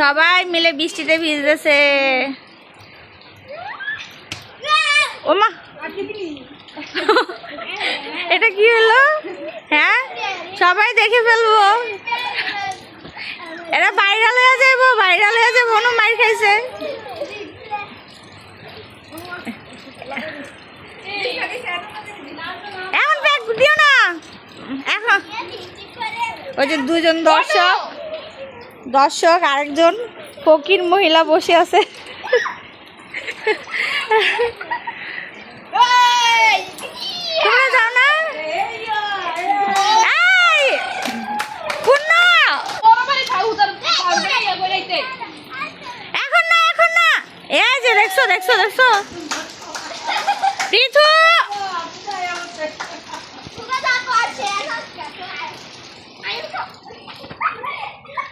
সবাই মিলে বৃষ্টিতে ভিজতেছে। ওমা এটা কি হলো? হ্যাঁ সবাই দেখে ফেলবো, এটা ভাইরাল হয়ে যাবো, ভাইরাল হয়ে যাবো। অনু মার খাইছে। এখন ব্যাগ দিও না এখন। ওই যে দুজন দর্শক আরেকজন ফকির মহিলা বসে আছে। তোমরা যাও না? এখন না এই যে দেখছো পৃথু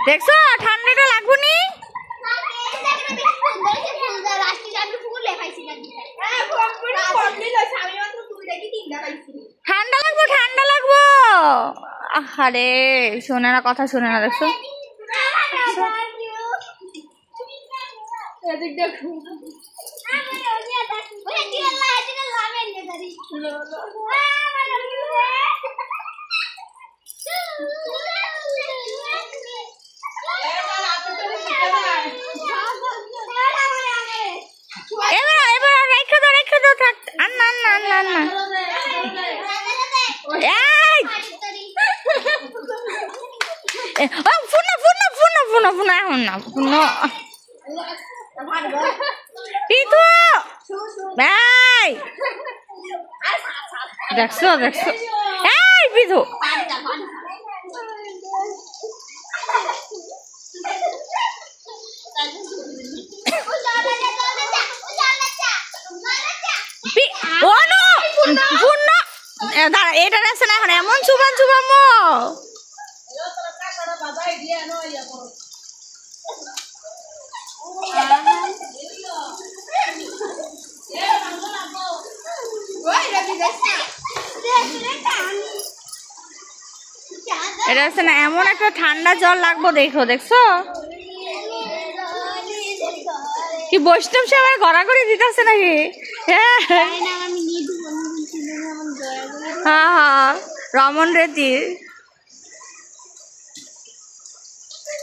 দেখছো ঠান্ডাটা লাগুনি? ঠান্ডা লাগবো। আরে শোনে না, কথা শোনে না। দেখছো এবার রেখে দাও থাক। আন্না ফুনা এখন না ফুনো পিতু ভাই। দেখছো এই পিতু এটা আছে না এখন এমন চুবামো। এটা আছে না এমন একটা ঠান্ডা জল লাগবো। দেখছো কি বৈষ্ণব সবাই গড়াগড়ি দিতেছে নাকি? হ্যাঁ রমন রেতি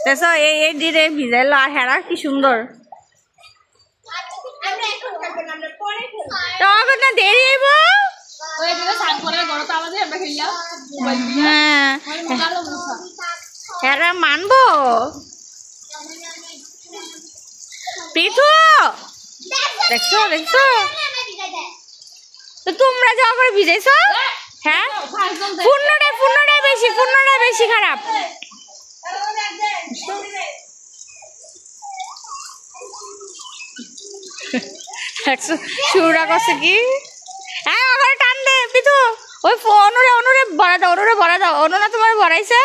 দেখো এই দিরে ভিজাইলো। আর হেরা কি সুন্দর। না দেরি হইব। হ্যাঁ হেরা মানবো। পৃথু দেখছো তো তোমরা যাওয়া করে ভিজাইছো? হ্যাঁ পূর্ণটাই বেশি খারাপ। শুরুটা করছে কি? হ্যাঁ ওখানে টান দে পিতু। ওই অনুরে ভরা দাও। অনু না তোমার ভরাইছে?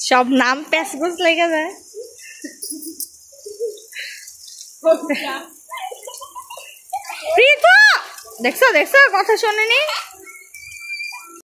সব নাম প্যাসগুস লেগে যায়। পৃথু দেখছো কথা শোনেনি?